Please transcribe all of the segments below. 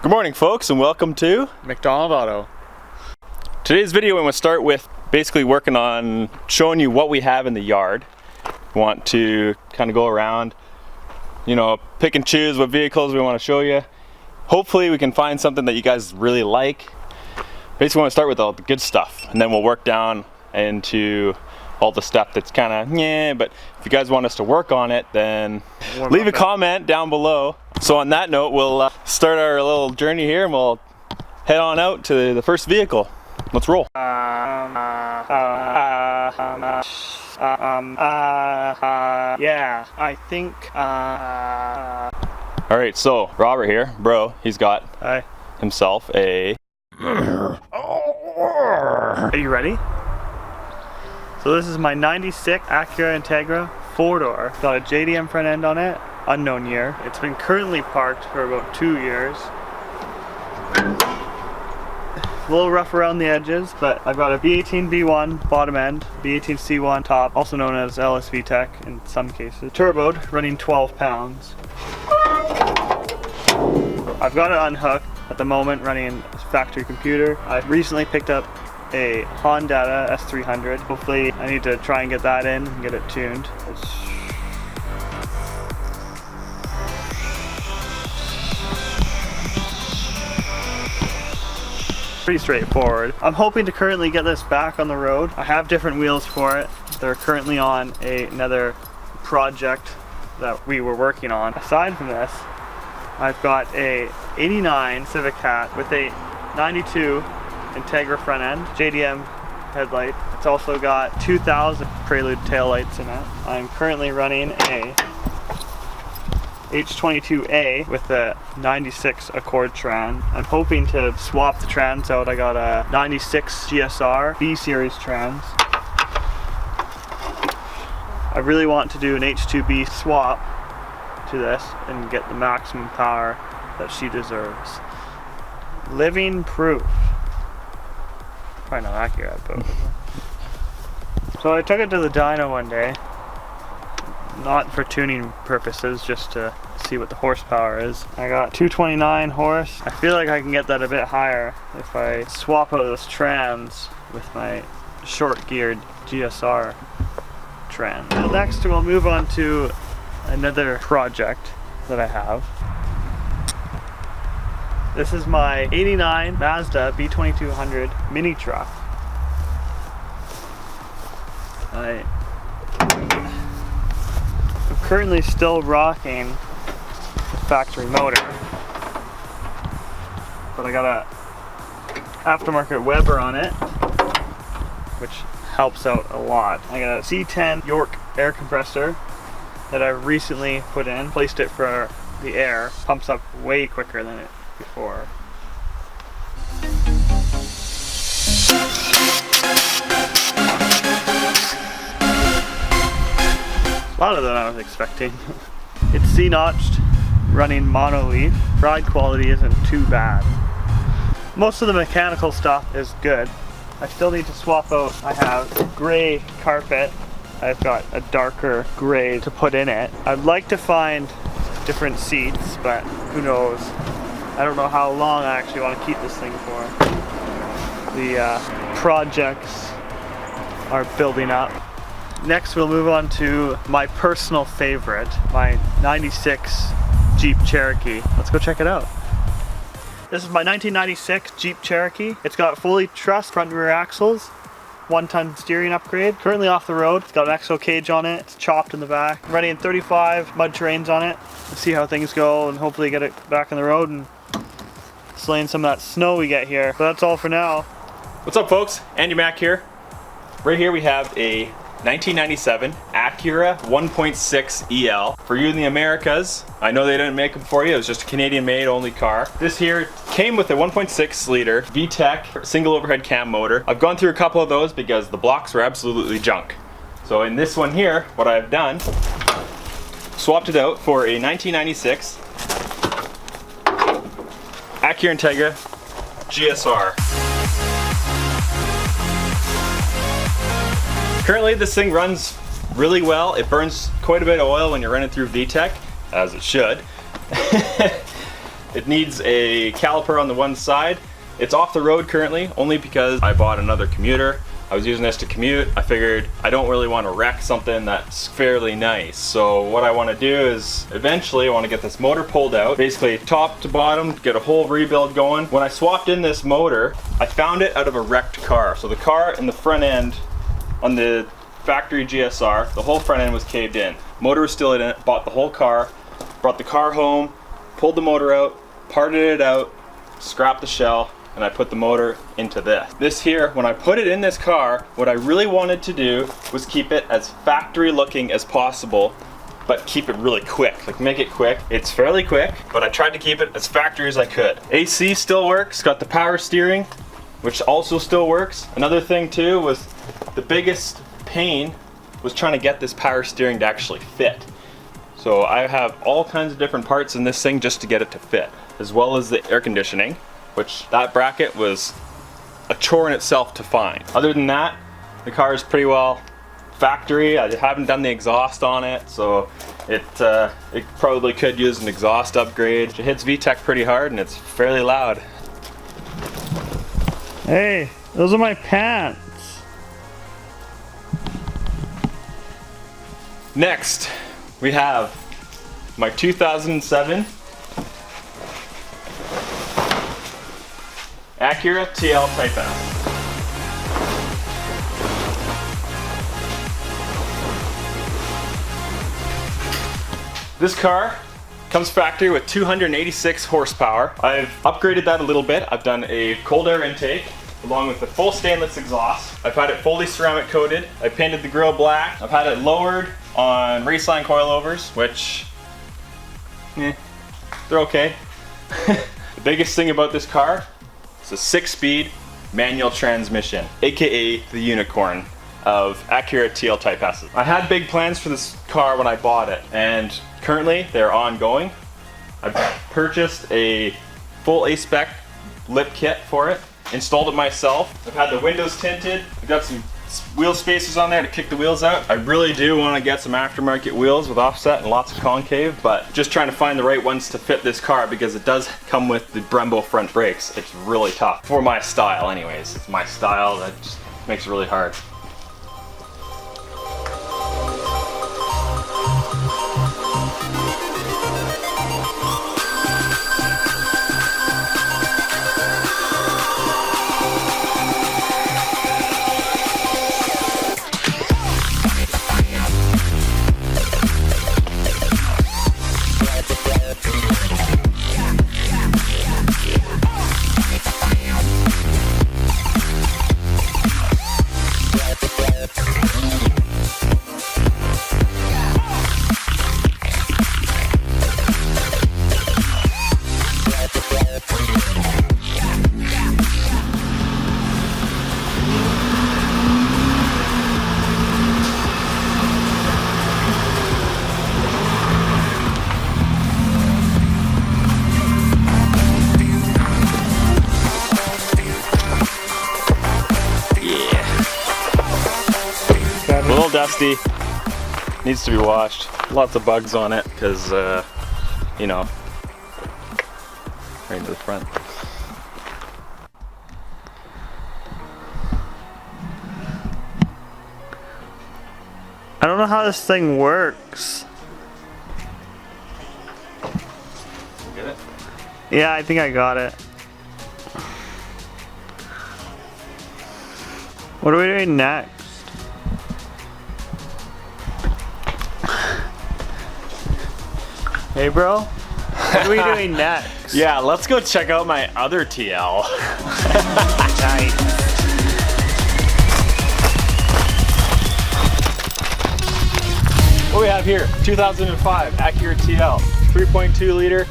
Good morning, folks, and welcome to MacDonald Auto. Today's video. I'm going to start with basically working on showing you what we have in the yard. We want to kind of go around, you know, pick and choose what vehicles we want to show you. Hopefully we can find something that you guys really like. Basically want to start with all the good stuff, and then we'll work down into all the stuff that's kind of but if you guys want us to work on it, then leave a comment down below. So on that note, we'll start our little journey here and we'll head on out to the first vehicle. Let's roll. Yeah, I think All right, so Robert here, bro, he's got himself a... Are you ready? So this is my 96 Acura Integra 4-door. It's got a JDM front end on it, unknown year. It's been currently parked for about 2 years. A little rough around the edges, but I've got a V18 V1 bottom end, V18 C1 top, also known as LSV Tech in some cases. Turboed, running 12 pounds. I've got it unhooked at the moment, running factory computer. I recently picked up a Hyundai S300. Hopefully I need to try and get that in and get it tuned. Pretty straightforward. I'm hoping to currently get this back on the road. I have different wheels for it. They're currently on another project that we were working on. Aside from this, I've got a 89 Civic hat with a 92 Integra front end, JDM headlight. It's also got 2000 Prelude taillights in it. I'm currently running a H22A with a 96 Accord tran. I'm hoping to swap the trans out. I got a 96 GSR B series trans. I really want to do an H2B swap to this and get the maximum power that she deserves. Living proof. Probably not accurate, but... So I took it to the dyno one day. Not for tuning purposes, just to see what the horsepower is. I got 229 horse. I feel like I can get that a bit higher if I swap out this trans with my short geared GSR trans. Next we'll move on to another project that I have. This is my 89 Mazda B2500 mini truck. I'm currently still rocking the factory motor, but I got a aftermarket Weber on it, which helps out a lot. I got a C10 York air compressor that I recently put in, placed it for the air, pumps up way quicker than it before. A lot of them I was expecting. It's C-notched, running mono leaf. Ride quality isn't too bad. Most of the mechanical stuff is good. I still need to swap out. I have gray carpet. I've got a darker gray to put in it. I'd like to find different seats, but who knows. I don't know how long I actually want to keep this thing for. The projects are building up. Next we'll move on to my personal favorite, my 96 Jeep Cherokee. Let's go check it out. This is my 1996 Jeep Cherokee. It's got fully trussed front and rear axles, 1-ton steering upgrade. Currently off the road. It's got an exo cage on it. It's chopped in the back. I'm running 35 mud terrains on it. Let's see how things go and hopefully get it back on the road and slaying some of that snow we get here. But that's all for now. What's up, folks? Andy Mack here. Right here we have a 1997 Acura 1.6 EL. For you in the Americas, I know they didn't make them for you, it was just a Canadian made only car. This here came with a 1.6 liter VTEC single overhead cam motor. I've gone through a couple of those because the blocks were absolutely junk. So in this one here, what I've done, swapped it out for a 1996 Acura Integra GSR. Currently this thing runs really well. It burns quite a bit of oil when you're running through VTEC, as it should. It needs a caliper on the one side. It's off the road currently, only because I bought another Commuter. I was using this to commute. I figured I don't really want to wreck something that's fairly nice. So what I want to do is eventually I want to get this motor pulled out, basically top to bottom, get a whole rebuild going. When I swapped in this motor, I found it out of a wrecked car. So the car in the front end on the factory GSR, the whole front end was caved in. Motor was still in it, bought the whole car, brought the car home, pulled the motor out, parted it out, scrapped the shell, and I put the motor into this. This here, when I put it in this car, what I really wanted to do was keep it as factory looking as possible, but keep it really quick, like make it quick. It's fairly quick, but I tried to keep it as factory as I could. AC still works, got the power steering, which also still works. Another thing too was the biggest pain was trying to get this power steering to actually fit. So I have all kinds of different parts in this thing just to get it to fit, as well as the air conditioning, which that bracket was a chore in itself to find. Other than that, the car is pretty well factory. I haven't done the exhaust on it, so it probably could use an exhaust upgrade. It hits VTEC pretty hard and it's fairly loud. Hey, those are my pants. Next, we have my 2007 Acura TL Type S. This car comes factory with 286 horsepower. I've upgraded that a little bit. I've done a cold air intake along with the full stainless exhaust. I've had it fully ceramic coated. I painted the grille black. I've had it lowered on raceline coilovers, which, they're okay. The biggest thing about this car, it's a 6-speed manual transmission, aka the unicorn of Acura TL Type S. I had big plans for this car when I bought it, and currently they're ongoing. I've purchased a full A-spec lip kit for it, installed it myself. I've had the windows tinted. I've got some wheel spacers on there to kick the wheels out. I really do want to get some aftermarket wheels with offset and lots of concave, but just trying to find the right ones to fit this car because it does come with the Brembo front brakes. It's really tough for my style anyways. It's my style that just makes it really hard. A little dusty, needs to be washed. Lots of bugs on it because, you know, right into the front. I don't know how this thing works. Get it? Yeah, I think I got it. What are we doing next? Hey bro, what are we doing next? Yeah, let's go check out my other TL. Nice. What we have here, 2005 Acura TL, 3.2 liter,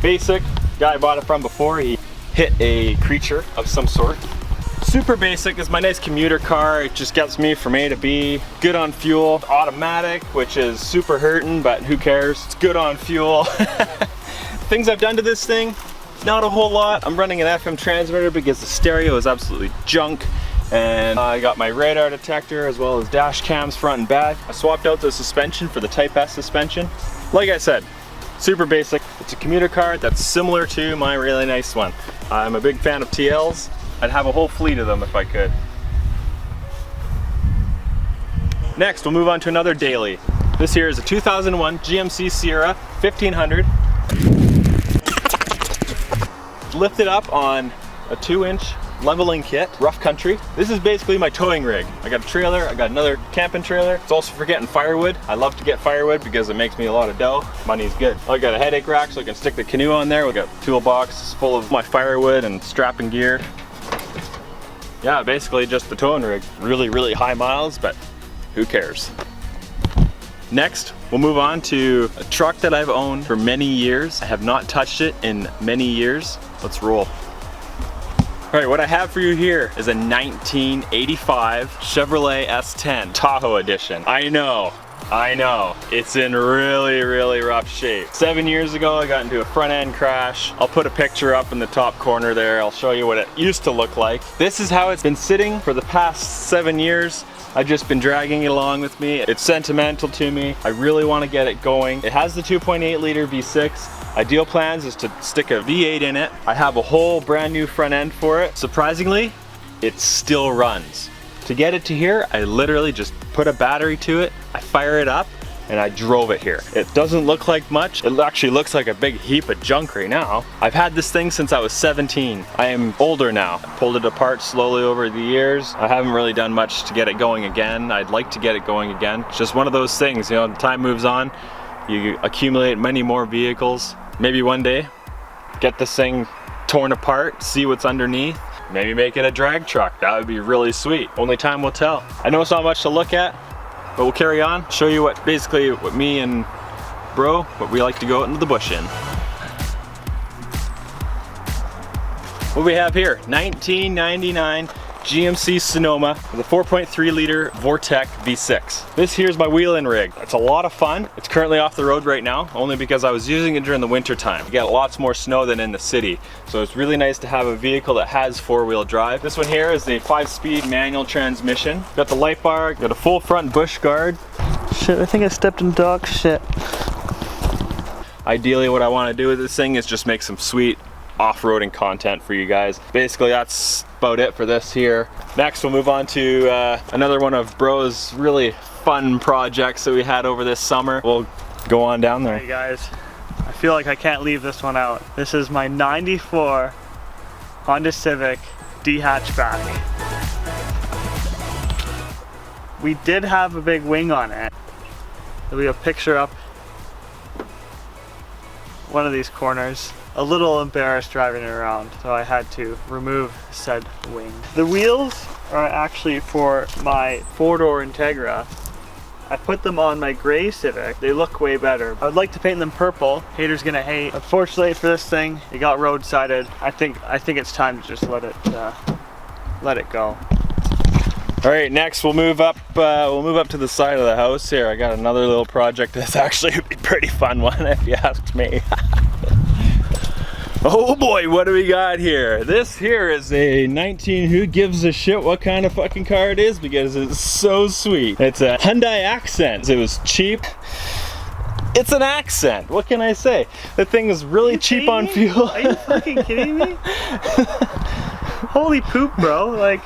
basic. Guy I bought it from before, he hit a creature of some sort. Super basic, is my nice commuter car. It just gets me from A to B. Good on fuel. Automatic, which is super hurting, but who cares? It's good on fuel. Things I've done to this thing, not a whole lot. I'm running an FM transmitter because the stereo is absolutely junk. And I got my radar detector as well as dash cams front and back. I swapped out the suspension for the Type S suspension. Like I said, super basic. The It's a commuter car that's similar to my really nice one. I'm a big fan of TLs. I'd have a whole fleet of them if I could. Next, we'll move on to another daily. This here is a 2001 GMC Sierra 1500. Lifted up on a 2-inch leveling kit, rough country. This is basically my towing rig. I got a trailer, I got another camping trailer. It's also for getting firewood. I love to get firewood because it makes me a lot of dough. Money's good. I got a headache rack so I can stick the canoe on there. We got a toolbox full of my firewood and strapping gear. Yeah, basically just the towing rig. Really, really high miles, but who cares? Next, we'll move on to a truck that I've owned for many years. I have not touched it in many years. Let's roll. All right, what I have for you here is a 1985 Chevrolet S10 Tahoe edition. I know, it's in really, really rough shape. 7 years ago, I got into a front end crash. I'll put a picture up in the top corner there. I'll show you what it used to look like. This is how it's been sitting for the past 7 years. I've just been dragging it along with me. It's sentimental to me. I really want to get it going. It has the 2.8 liter V6. Ideal plans is to stick a V8 in it. I have a whole brand new front end for it. Surprisingly, it still runs. To get it to here, I literally just put a battery to it, I fire it up, and I drove it here. It doesn't look like much. It actually looks like a big heap of junk right now. I've had this thing since I was 17. I am older now. I pulled it apart slowly over the years. I haven't really done much to get it going again. I'd like to get it going again. It's just one of those things, you know, time moves on. You accumulate many more vehicles. Maybe one day, get this thing torn apart, see what's underneath, maybe make it a drag truck. That would be really sweet. Only time will tell. I know it's not much to look at, but we'll carry on. Show you what me and bro, what we like to go out into the bush in. What we have here, 1999 GMC Sonoma with a 4.3 liter Vortec V6. This here's my wheeling rig. It's a lot of fun. It's currently off the road right now, only because I was using it during the winter time. You get lots more snow than in the city. So it's really nice to have a vehicle that has 4-wheel drive. This one here is the 5-speed manual transmission. Got the light bar, got a full front bush guard. Shit, I think I stepped in dog shit. Ideally what I want to do with this thing is just make some sweet off-roading content for you guys. Basically that's about it for this here. Next we'll move on to another one of bro's really fun projects that we had over this summer. We'll go on down there. Hey guys, I feel like I can't leave this one out. This is my 94 Honda Civic D hatchback. We did have a big wing on it. There'll be a picture up one of these corners. A little embarrassed driving it around, so I had to remove said wing. The wheels are actually for my 4-door Integra. I put them on my gray Civic. They look way better. I would like to paint them purple. Haters gonna hate. Unfortunately for this thing, it got road-sided. I think it's time to just let it go. All right, next we'll move up to the side of the house here. I got another little project that's actually a pretty fun one if you ask me. Oh boy, what do we got here? This here is a 19, who gives a shit what kind of fucking car it is because it's so sweet. It's a Hyundai Accent. It was cheap. It's an Accent, what can I say? The thing is really cheap on fuel. Are you fucking kidding me? Holy poop, bro. Like,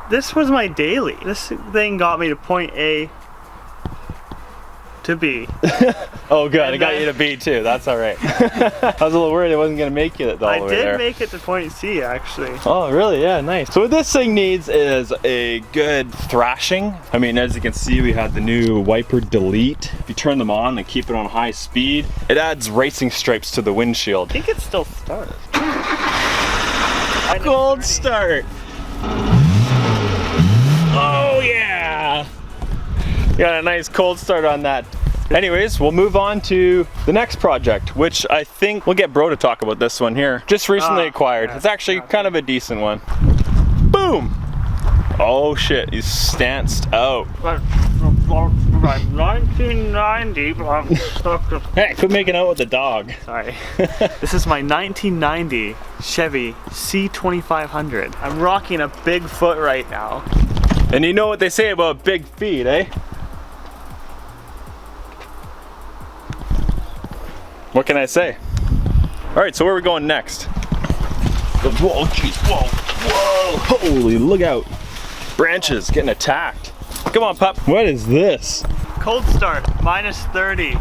this was my daily. This thing got me to point A to B. Oh good, it got you to B too, that's alright. I was a little worried it wasn't going to make it all the way there. I did make it to point C actually. Oh really? Yeah, nice. So what this thing needs is a good thrashing. I mean, as you can see, we had the new wiper delete. If you turn them on and keep it on high speed, it adds racing stripes to the windshield. I think it still starts. Cold start. Oh yeah! Got a nice cold start on that. Anyways, we'll move on to the next project, which I think we'll get bro to talk about this one here. Just recently acquired. Yeah, it's actually kind of a decent one. Boom! Oh shit, he's stanced out. 1990. Hey, quit making out with the dog. Sorry. This is my 1990 Chevy C2500. I'm rocking a big foot right now. And you know what they say about big feet, eh? What can I say? All right, so where are we going next? Whoa, jeez, whoa, whoa, holy, look out. Branches getting attacked. Come on, pup. What is this? Cold start, -30.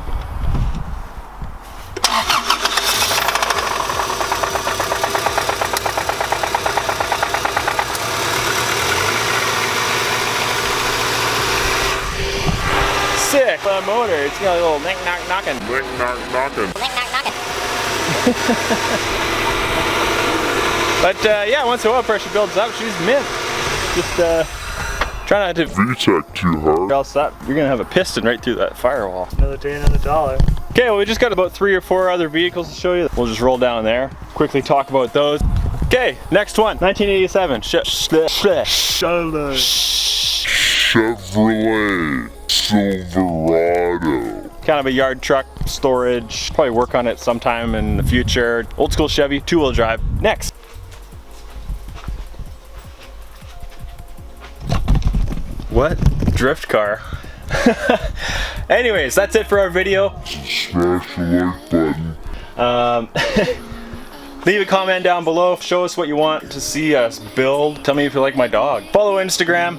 Sick, the motor. It's got a little knick knock knocking. Knick knock knocking. But yeah, once the oil pressure builds up, she's mint. Just try not to VTEC too hard. else that you're gonna have a piston right through that firewall. Another day, another dollar. Okay, well we just got about 3 or 4 other vehicles to show you. We'll just roll down there, quickly talk about those. Okay, next one, 1987 Chevrolet Silverado. Kind of a yard truck, storage, probably work on it sometime in the future. Old school Chevy, 2-wheel drive. Next. What? Drift car. Anyways, that's it for our video. Smash the like button. Leave a comment down below. Show us what you want to see us build. Tell me if you like my dog. Follow Instagram.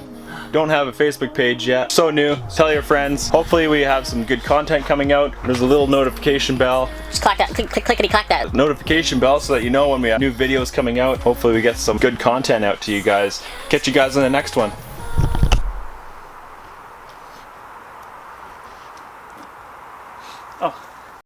Don't have a Facebook page yet. So new. Tell your friends. Hopefully we have some good content coming out. There's a little notification bell. Just clack that, clickety clack that. Notification bell so that you know when we have new videos coming out. Hopefully we get some good content out to you guys. Catch you guys in the next one.